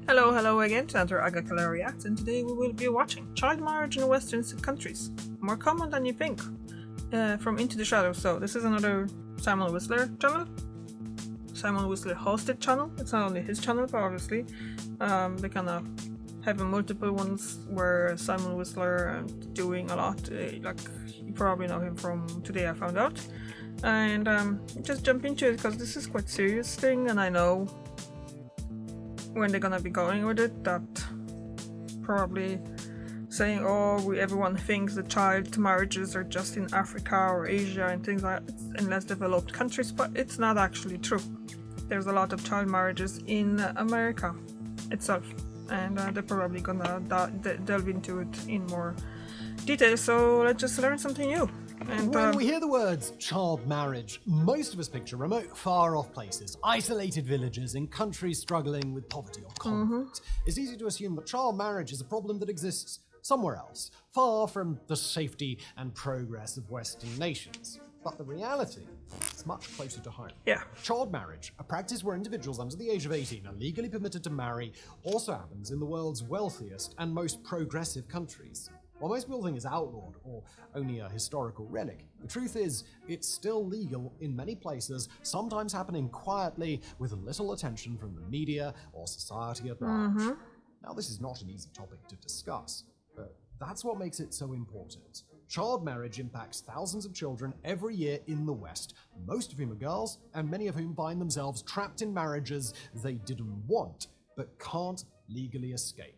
Hello again to another Agakala React, and today we will be watching child marriage in Western countries. More common than you think, from Into the Shadows. So this is another Simon Whistler channel. Simon Whistler hosted channel. It's not only his channel, but obviously they kind of have multiple ones where Simon Whistler doing a lot. Like you probably know him from Today I Found Out. And just jump into it because this is quite serious thing, and I know when they're gonna be going with it, that probably saying, oh, everyone thinks that child marriages are just in Africa or Asia and things like that, in less developed countries, but it's not actually true. There's a lot of child marriages in America itself, and they're probably gonna delve into it in more detail, so let's just learn something new. And, when we hear the words child marriage, most of us picture remote, far-off places, isolated villages in countries struggling with poverty or conflict. It's easy to assume that child marriage is a problem that exists somewhere else, far from the safety and progress of Western nations. But the reality is much closer to home. Yeah. Child marriage, a practice where individuals under the age of 18 are legally permitted to marry, also happens in the world's wealthiest and most progressive countries. While most people think it's outlawed or only a historical relic, the truth is it's still legal in many places, sometimes happening quietly with little attention from the media or society at large. Now, this is not an easy topic to discuss, but that's what makes it so important. Child marriage impacts thousands of children every year in the West, most of whom are girls, and many of whom find themselves trapped in marriages they didn't want, but can't legally escape.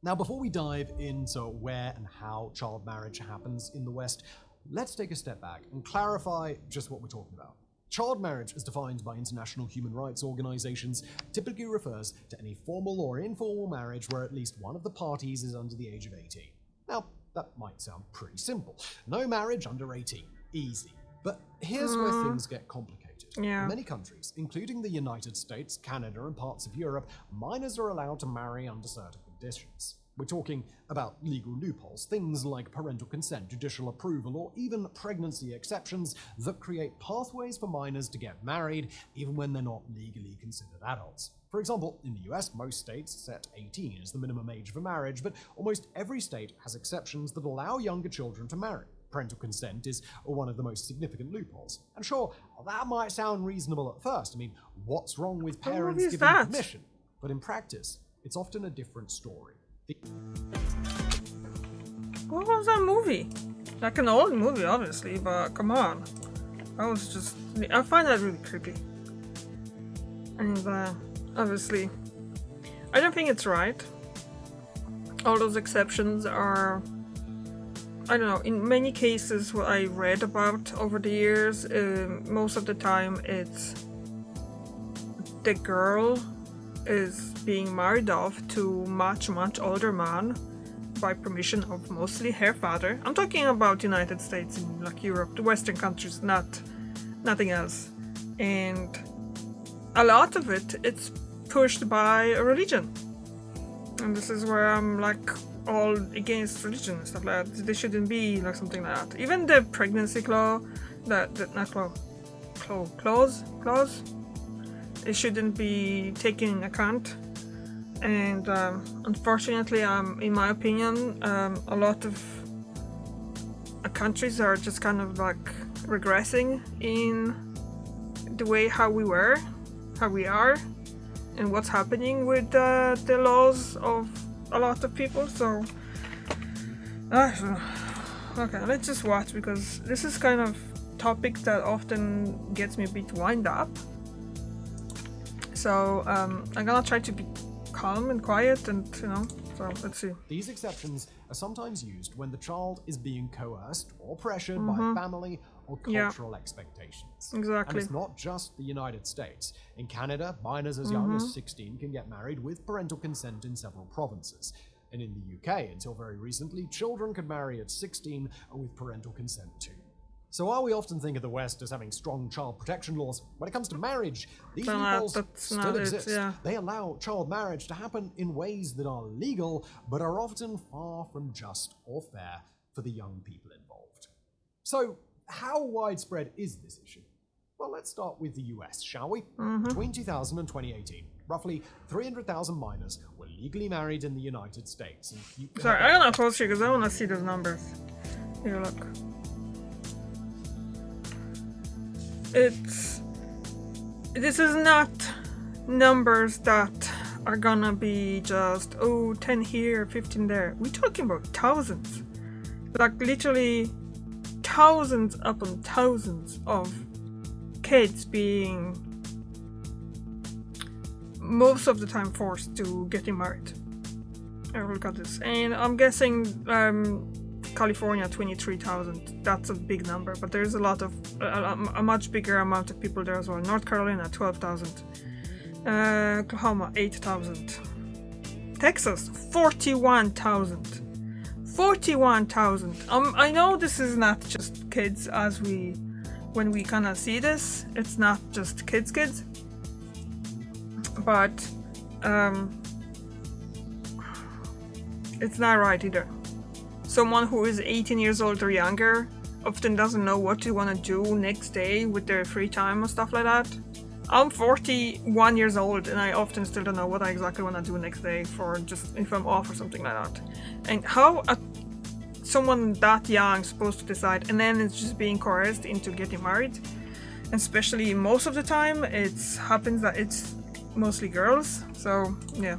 Now, before we dive into where and how child marriage happens in the West, let's take a step back and clarify just what we're talking about. Child marriage, as defined by international human rights organizations, typically refers to any formal or informal marriage where at least one of the parties is under the age of 18. Now, that might sound pretty simple. No marriage under 18. Easy. But here's where things get complicated. Yeah. In many countries, including the United States, Canada, and parts of Europe, minors are allowed to marry under certain conditions. We're talking about legal loopholes, things like parental consent, judicial approval, or even pregnancy exceptions that create pathways for minors to get married even when they're not legally considered adults. For example, in the US, most states set 18 as the minimum age for marriage, but almost every state has exceptions that allow younger children to marry. Parental consent is one of the most significant loopholes. And sure, that might sound reasonable at first. I mean, what's wrong with parents giving permission? But in practice, it's often a different story. What was that movie? Like an old movie, obviously, but come on. I find that really creepy. And obviously, I don't think it's right. All those exceptions are, I don't know, in many cases what I read about over the years, most of the time it's the girl is being married off to much older man by permission of mostly her father. I'm talking about United States and like Europe, the Western countries, nothing else. And a lot of it's pushed by religion. And this is where I'm like all against religion and stuff like that. There shouldn't be like something like that. Even the pregnancy clause, clause, it shouldn't be taken into account. And unfortunately, in my opinion, a lot of countries are just kind of like regressing in the way how we are, and what's happening with the laws of a lot of people. So, okay, let's just watch, because this is kind of topic that often gets me a bit wind up. So I'm gonna try to be calm and quiet, and so let's see. These exceptions are sometimes used when the child is being coerced or pressured by family or cultural expectations. Exactly. And it's not just the United States. In Canada, minors as young as 16 can get married with parental consent in several provinces. And in the UK, until very recently, children could marry at 16 with parental consent too. So while we often think of the West as having strong child protection laws, when it comes to marriage, these loopholes still exist. They allow child marriage to happen in ways that are legal, but are often far from just or fair for the young people involved. So how widespread is this issue? Well, let's start with the US, shall we? Between 2000 and 2018, roughly 300,000 minors were legally married in the United States. And Sorry, I'm gonna pause here because I wanna see those numbers. Here, look. This is not numbers that are gonna be just, 10 here, 15 there. We're talking about thousands. Like, literally thousands upon thousands of kids being most of the time forced to getting married. Look at this. And I'm guessing California 23,000. That's a big number, but there's a lot of a much bigger amount of people there as well. North Carolina 12,000. Oklahoma 8,000. Texas 41,000. 41,000. I know this is not just kids when we kind of see this. It's not just kids, but it's not right either. Someone who is 18 years old or younger often doesn't know what they want to do next day with their free time and stuff like that. I'm 41 years old and I often still don't know what I exactly want to do next day for just if I'm off or something like that. And how someone that young is supposed to decide, and then it's just being coerced into getting married. Especially most of the time it happens that it's mostly girls. So yeah.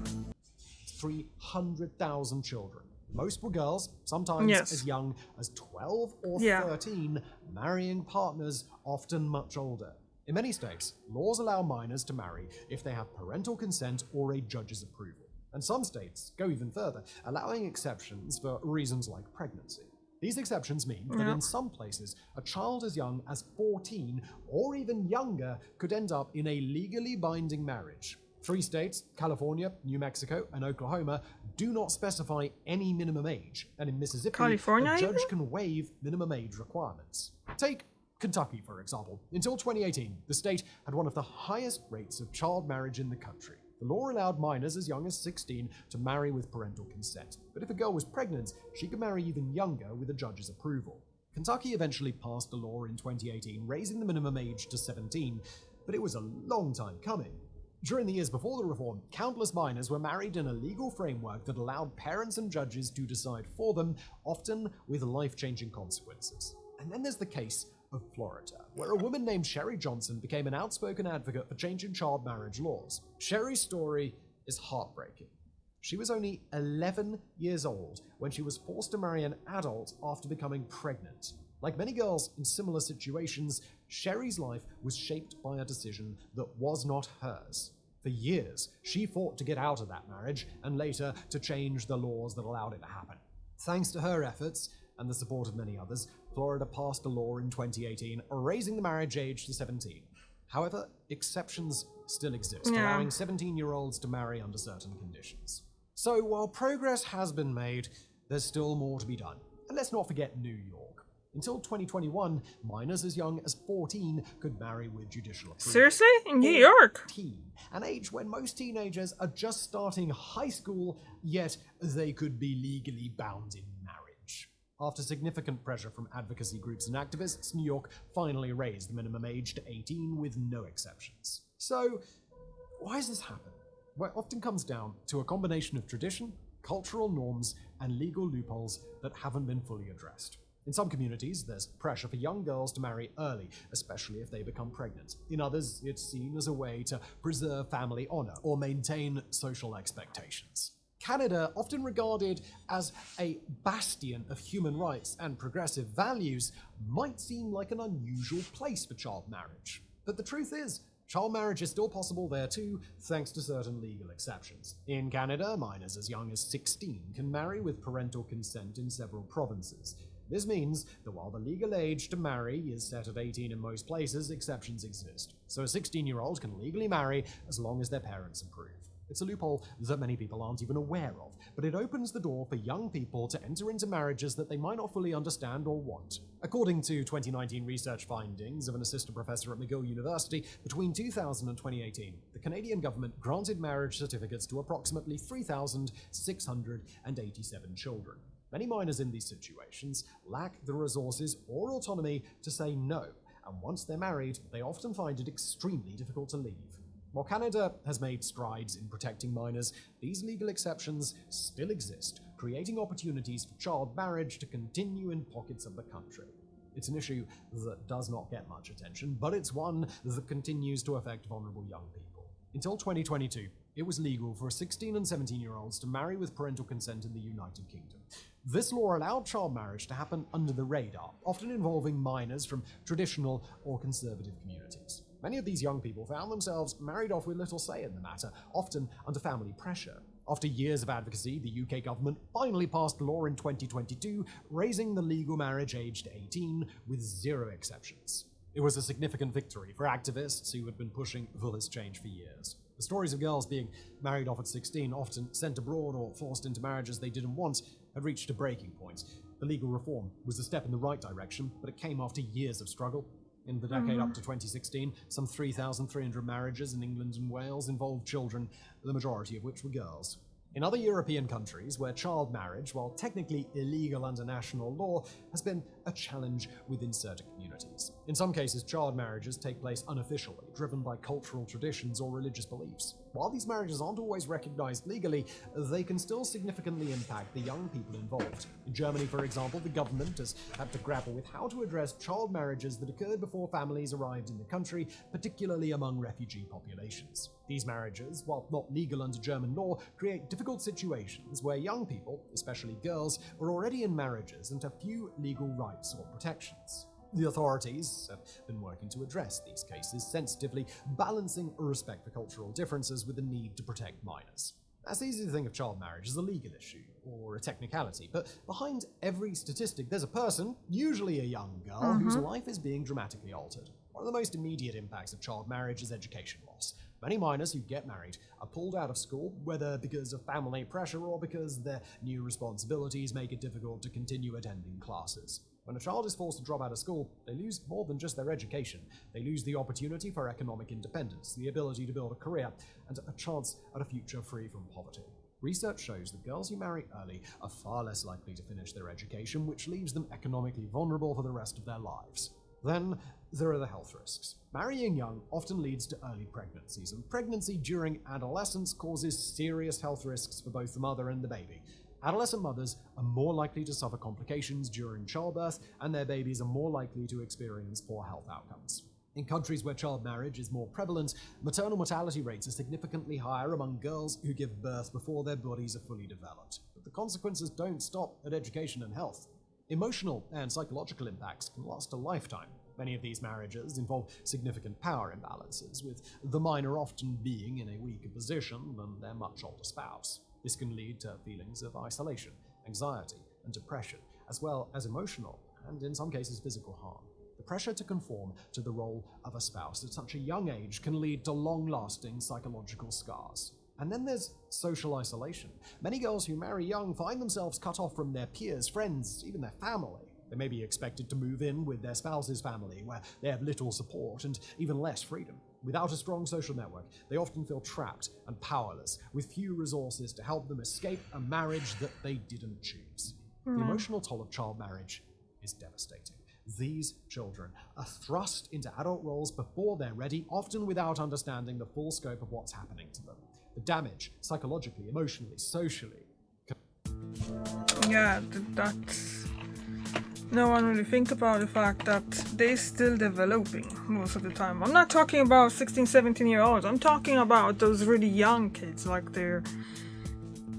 300,000 children. Most were girls, sometimes as young as 12 or 13, marrying partners often much older. In many states, laws allow minors to marry if they have parental consent or a judge's approval. And some states go even further, allowing exceptions for reasons like pregnancy. These exceptions mean that in some places, a child as young as 14 or even younger could end up in a legally binding marriage. 3 states, California, New Mexico, and Oklahoma, do not specify any minimum age, and in Mississippi, California, a judge can waive minimum age requirements. Take Kentucky, for example. Until 2018, the state had one of the highest rates of child marriage in the country. The law allowed minors as young as 16 to marry with parental consent, but if a girl was pregnant, she could marry even younger with a judge's approval. Kentucky eventually passed a law in 2018 raising the minimum age to 17, but it was a long time coming. During the years before the reform, countless minors were married in a legal framework that allowed parents and judges to decide for them, often with life-changing consequences. And then there's the case of Florida, where a woman named Sherry Johnson became an outspoken advocate for changing child marriage laws. Sherry's story is heartbreaking. She was only 11 years old when she was forced to marry an adult after becoming pregnant. Like many girls in similar situations, Sherry's life was shaped by a decision that was not hers. For years, she fought to get out of that marriage and later to change the laws that allowed it to happen. Thanks to her efforts and the support of many others, Florida passed a law in 2018 raising the marriage age to 17. However, exceptions still exist, allowing 17-year-olds to marry under certain conditions. So while progress has been made, there's still more to be done. And let's not forget New York. Until 2021, minors as young as 14 could marry with judicial approval. Seriously? In New York? 14, an age when most teenagers are just starting high school, yet they could be legally bound in marriage. After significant pressure from advocacy groups and activists, New York finally raised the minimum age to 18 with no exceptions. So, why has this happened? Well, it often comes down to a combination of tradition, cultural norms, and legal loopholes that haven't been fully addressed. In some communities, there's pressure for young girls to marry early, especially if they become pregnant. In others, it's seen as a way to preserve family honor or maintain social expectations. Canada, often regarded as a bastion of human rights and progressive values, might seem like an unusual place for child marriage. But the truth is, child marriage is still possible there too, thanks to certain legal exceptions. In Canada, minors as young as 16 can marry with parental consent in several provinces. This means that while the legal age to marry is set at 18 in most places, exceptions exist. So a 16-year-old can legally marry as long as their parents approve. It's a loophole that many people aren't even aware of, but it opens the door for young people to enter into marriages that they might not fully understand or want. According to 2019 research findings of an assistant professor at McGill University, between 2000 and 2018, the Canadian government granted marriage certificates to approximately 3,687 children. Many minors in these situations lack the resources or autonomy to say no, and once they're married, they often find it extremely difficult to leave. While Canada has made strides in protecting minors, these legal exceptions still exist, creating opportunities for child marriage to continue in pockets of the country. It's an issue that does not get much attention, but it's one that continues to affect vulnerable young people. Until 2022, it was legal for 16 and 17-year-olds to marry with parental consent in the United Kingdom. This law allowed child marriage to happen under the radar, often involving minors from traditional or conservative communities. Many of these young people found themselves married off with little say in the matter, often under family pressure. After years of advocacy, the UK government finally passed a law in 2022, raising the legal marriage age to 18 with 0 exceptions. It was a significant victory for activists who had been pushing for this change for years. The stories of girls being married off at 16, often sent abroad or forced into marriages they didn't want, had reached a breaking point. The legal reform was a step in the right direction, but it came after years of struggle. In the decade up to 2016, some 3,300 marriages in England and Wales involved children, the majority of which were girls. In other European countries, where child marriage, while technically illegal under national law, has been a challenge within certain communities. In some cases, child marriages take place unofficially, driven by cultural traditions or religious beliefs. While these marriages aren't always recognized legally, they can still significantly impact the young people involved. In Germany, for example, the government has had to grapple with how to address child marriages that occurred before families arrived in the country, particularly among refugee populations. These marriages, while not legal under German law, create difficult situations where young people, especially girls, are already in marriages and have few legal rights or protections. The authorities have been working to address these cases sensitively, balancing a respect for cultural differences with the need to protect minors. It's easy to think of child marriage as a legal issue or a technicality, but behind every statistic there's a person, usually a young girl, whose life is being dramatically altered. One of the most immediate impacts of child marriage is education loss. Many minors who get married are pulled out of school, whether because of family pressure or because their new responsibilities make it difficult to continue attending classes. When a child is forced to drop out of school, they lose more than just their education. They lose the opportunity for economic independence, the ability to build a career, and a chance at a future free from poverty. Research shows that girls who marry early are far less likely to finish their education, which leaves them economically vulnerable for the rest of their lives. Then there are the health risks. Marrying young often leads to early pregnancies, and pregnancy during adolescence causes serious health risks for both the mother and the baby. Adolescent mothers are more likely to suffer complications during childbirth, and their babies are more likely to experience poor health outcomes. In countries where child marriage is more prevalent, maternal mortality rates are significantly higher among girls who give birth before their bodies are fully developed. But the consequences don't stop at education and health. Emotional and psychological impacts can last a lifetime. Many of these marriages involve significant power imbalances, with the minor often being in a weaker position than their much older spouse. This can lead to feelings of isolation, anxiety, and depression, as well as emotional and, in some cases, physical harm. The pressure to conform to the role of a spouse at such a young age can lead to long-lasting psychological scars. And then there's social isolation. Many girls who marry young find themselves cut off from their peers, friends, even their family. They may be expected to move in with their spouse's family, where they have little support and even less freedom. Without a strong social network, they often feel trapped and powerless, with few resources to help them escape a marriage that they didn't choose. The emotional toll of child marriage is devastating. These children are thrust into adult roles before they're ready, often without understanding the full scope of what's happening to them. The damage, psychologically, emotionally, socially. Yeah, that's... No one really think about the fact that they're still developing most of the time. I'm not talking about 16, 17-year-olds. I'm talking about those really young kids, like they're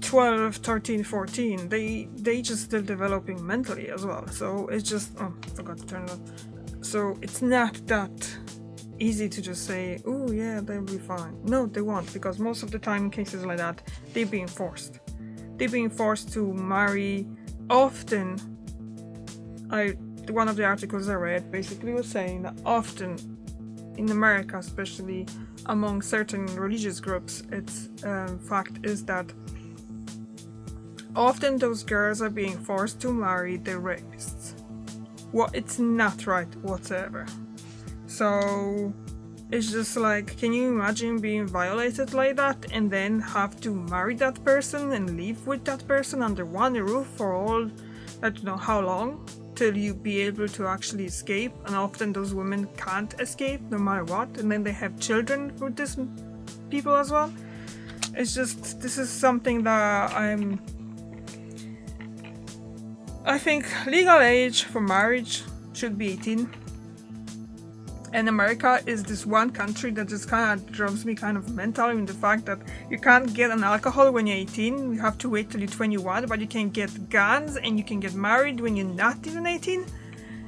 12, 13, 14. They just still developing mentally as well. So it's just... Oh, forgot to turn it on. So it's not that easy to just say, oh yeah, they'll be fine. No, they won't, because most of the time in cases like that, they're being forced. They're being forced to marry. Often, one of the articles I read basically was saying that often in America, especially among certain religious groups, it's fact is that often those girls are being forced to marry their rapists. Well, it's not right whatsoever. So it's just like, can you imagine being violated like that and then have to marry that person and live with that person under one roof for all, I don't know how long, till you be able to actually escape? And often those women can't escape no matter what, and then they have children with this people as well. It's just, this is something that I think legal age for marriage should be 18. And America is this one country that just kind of drives me kind of mental in the fact that you can't get an alcohol when you're 18, you have to wait till you're 21, but you can get guns and you can get married when you're not even 18.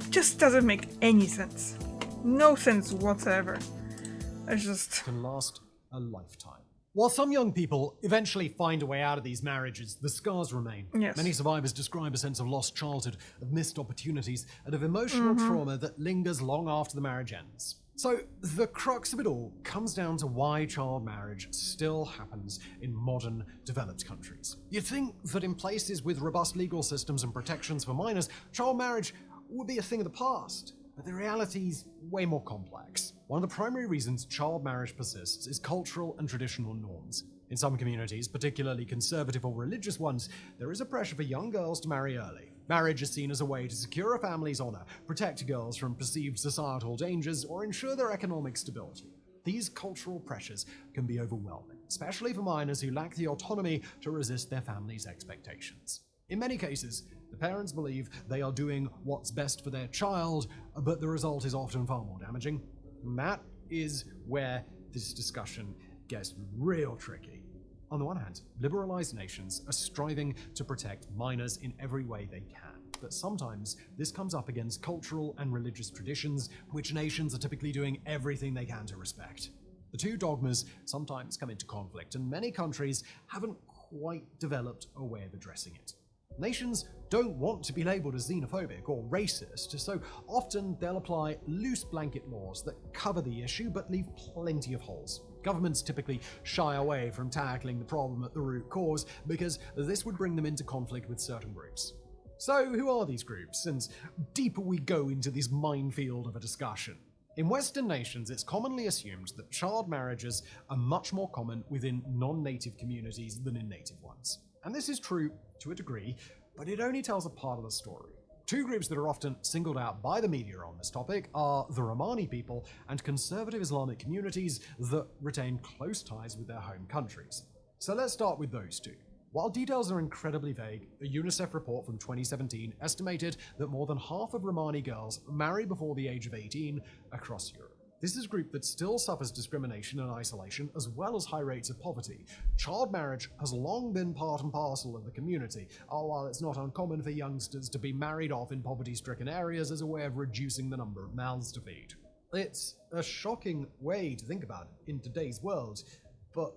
Just doesn't make any sense. No sense whatsoever. It's just... can last a lifetime. While some young people eventually find a way out of these marriages, the scars remain. Yes. Many survivors describe a sense of lost childhood, of missed opportunities, and of emotional trauma that lingers long after the marriage ends. So, the crux of it all comes down to why child marriage still happens in modern, developed countries. You'd think that in places with robust legal systems and protections for minors, child marriage would be a thing of the past. But the reality's way more complex. One of the primary reasons child marriage persists is cultural and traditional norms. In some communities, particularly conservative or religious ones, there is a pressure for young girls to marry early. Marriage is seen as a way to secure a family's honor, protect girls from perceived societal dangers, or ensure their economic stability. These cultural pressures can be overwhelming, especially for minors who lack the autonomy to resist their family's expectations. In many cases, the parents believe they are doing what's best for their child, but the result is often far more damaging. And that is where this discussion gets real tricky. On the one hand, liberalized nations are striving to protect minors in every way they can. But sometimes this comes up against cultural and religious traditions, which nations are typically doing everything they can to respect. The two dogmas sometimes come into conflict, and many countries haven't quite developed a way of addressing it. Nations don't want to be labeled as xenophobic or racist, so often they'll apply loose blanket laws that cover the issue but leave plenty of holes. Governments typically shy away from tackling the problem at the root cause because this would bring them into conflict with certain groups. So who are these groups, and deeper we go into this minefield of a discussion? In Western nations, it's commonly assumed that child marriages are much more common within non-native communities than in native ones. And this is true to a degree, but it only tells a part of the story. Two groups that are often singled out by the media on this topic are the Romani people and conservative Islamic communities that retain close ties with their home countries. So let's start with those two. While details are incredibly vague, a UNICEF report from 2017 estimated that more than half of Romani girls marry before the age of 18 across Europe. This is a group that still suffers discrimination and isolation, as well as high rates of poverty. Child marriage has long been part and parcel of the community, while it's not uncommon for youngsters to be married off in poverty-stricken areas as a way of reducing the number of mouths to feed. It's a shocking way to think about it in today's world, but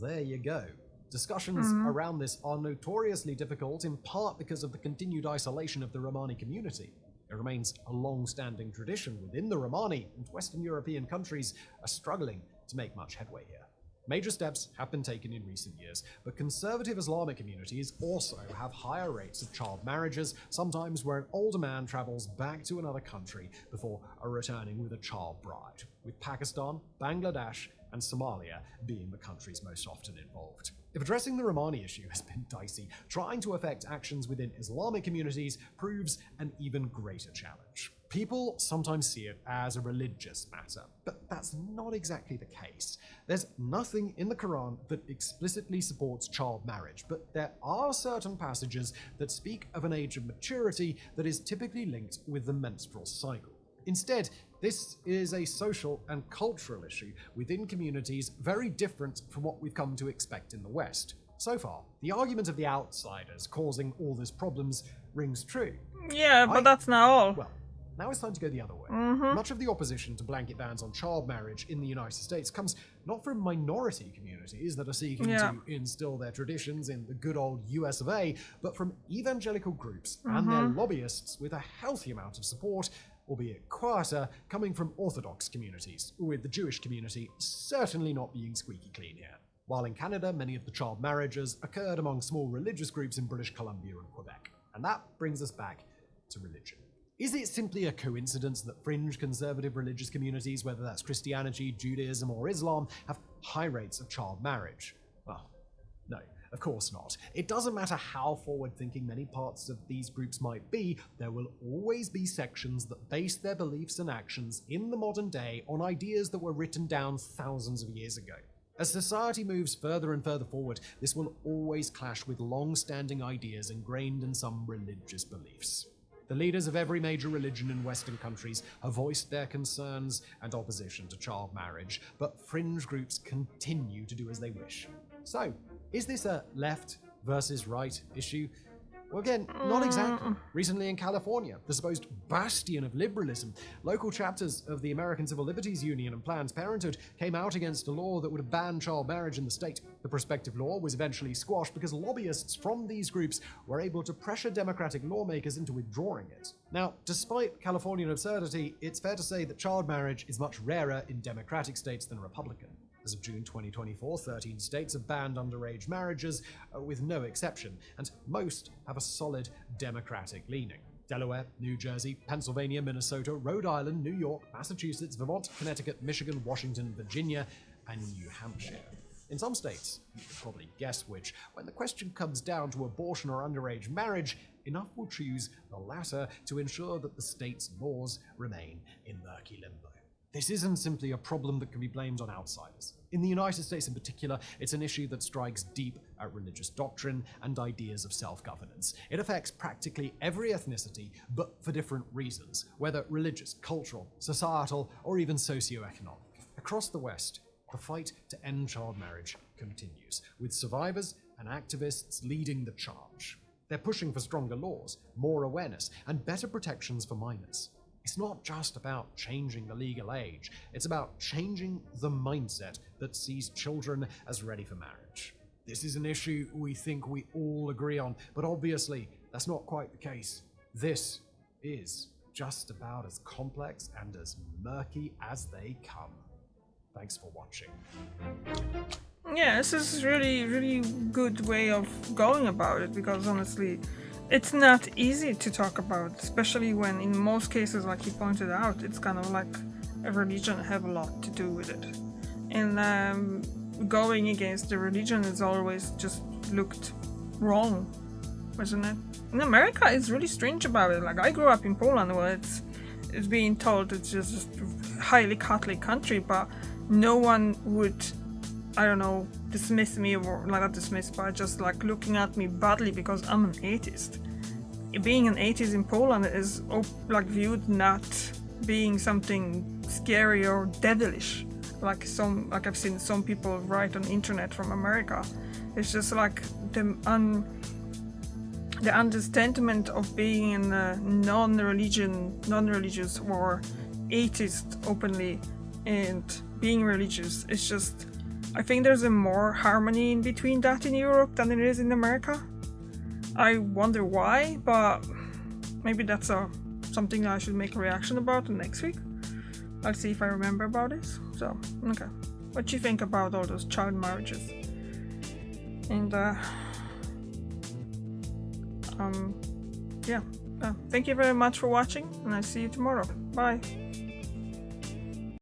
there you go. Discussions around this are notoriously difficult, in part because of the continued isolation of the Romani community. It remains a long-standing tradition within the Romani, and Western European countries are struggling to make much headway here. Major steps have been taken in recent years, but conservative Islamic communities also have higher rates of child marriages, sometimes where an older man travels back to another country before returning with a child bride, with Pakistan, Bangladesh, and Somalia being the countries most often involved. If addressing the Romani issue has been dicey, trying to affect actions within Islamic communities proves an even greater challenge. People sometimes see it as a religious matter, but that's not exactly the case. There's nothing in the Quran that explicitly supports child marriage, but there are certain passages that speak of an age of maturity that is typically linked with the menstrual cycle. Instead, this is a social and cultural issue within communities very different from what we've come to expect in the West. So far, the argument of the outsiders causing all these problems rings true. Yeah, but that's not all. Well, now it's time to go the other way. Much of the opposition to blanket bans on child marriage in the United States comes not from minority communities that are seeking to instill their traditions in the good old US of A, but from evangelical groups and their lobbyists with a healthy amount of support, albeit quieter, coming from Orthodox communities, with the Jewish community certainly not being squeaky clean here. While in Canada, many of the child marriages occurred among small religious groups in British Columbia and Quebec. And that brings us back to religion. Is it simply a coincidence that fringe conservative religious communities, whether that's Christianity, Judaism, or Islam, have high rates of child marriage? Well, no. Of course not. It doesn't matter how forward-thinking many parts of these groups might be, there will always be sections that base their beliefs and actions in the modern day on ideas that were written down thousands of years ago. As society moves further and further forward, this will always clash with long-standing ideas ingrained in some religious beliefs. The leaders of every major religion in Western countries have voiced their concerns and opposition to child marriage, but fringe groups continue to do as they wish. So, is this a left versus right issue? Well, again, not exactly. Recently in California, the supposed bastion of liberalism, local chapters of the American Civil Liberties Union and Planned Parenthood came out against a law that would have banned child marriage in the state. The prospective law was eventually squashed because lobbyists from these groups were able to pressure Democratic lawmakers into withdrawing it. Now, despite Californian absurdity, it's fair to say that child marriage is much rarer in Democratic states than Republican. As of June 2024, 13 states have banned underage marriages, with no exception, and most have a solid Democratic leaning. Delaware, New Jersey, Pennsylvania, Minnesota, Rhode Island, New York, Massachusetts, Vermont, Connecticut, Michigan, Washington, Virginia, and New Hampshire. In some states, you can probably guess which, when the question comes down to abortion or underage marriage, enough will choose the latter to ensure that the state's laws remain in murky limbo. This isn't simply a problem that can be blamed on outsiders. In the United States in particular, it's an issue that strikes deep at religious doctrine and ideas of self-governance. It affects practically every ethnicity, but for different reasons, whether religious, cultural, societal, or even socioeconomic. Across the West, the fight to end child marriage continues, with survivors and activists leading the charge. They're pushing for stronger laws, more awareness, and better protections for minors. It's not just about changing the legal age, it's about changing the mindset that sees children as ready for marriage. This is an issue we think we all agree on, but obviously that's not quite the case. This is just about as complex and as murky as they come. Thanks for watching. Yeah, this is really good way of going about it, because honestly, it's not easy to talk about, especially when in most cases, like you pointed out, it's kind of like a religion have a lot to do with it. And going against the religion is always just looked wrong, isn't it? In America, it's really strange about it. Like, I grew up in Poland, where it's being told it's just a highly Catholic country, but no one would, I don't know, dismiss me, or like not dismiss, but just like looking at me badly because I'm an atheist. Being an atheist in Poland is like viewed not being something scary or devilish, like I've seen some people write on internet from America. It's just like the understanding of being in a non-religious or atheist openly and being religious. It's just, I think there's a more harmony in between that in Europe than it is in America. I wonder why, but maybe that's something I should make a reaction about next week. I'll see if I remember about this. So, okay. What do you think about all those child marriages? And yeah. Thank you very much for watching, and I'll see you tomorrow. Bye.